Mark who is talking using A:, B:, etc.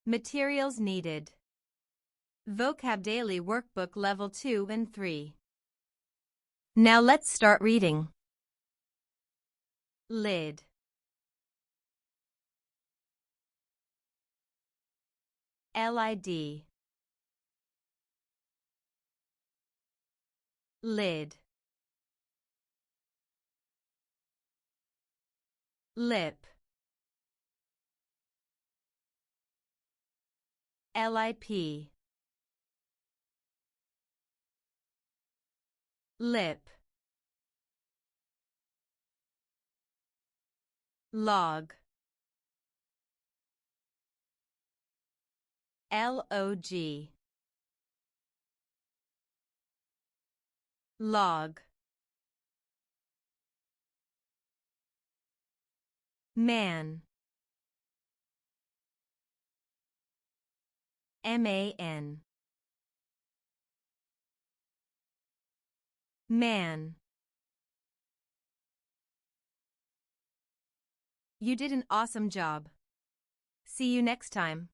A: Materials needed. VocabDaily Workbook Level 2 and 3. Now let's start reading. Lid. LID. Lid. Lip. LIP. Lip. Log. LOG. Log. Man. MAN. Man. You did an awesome job. See you next time.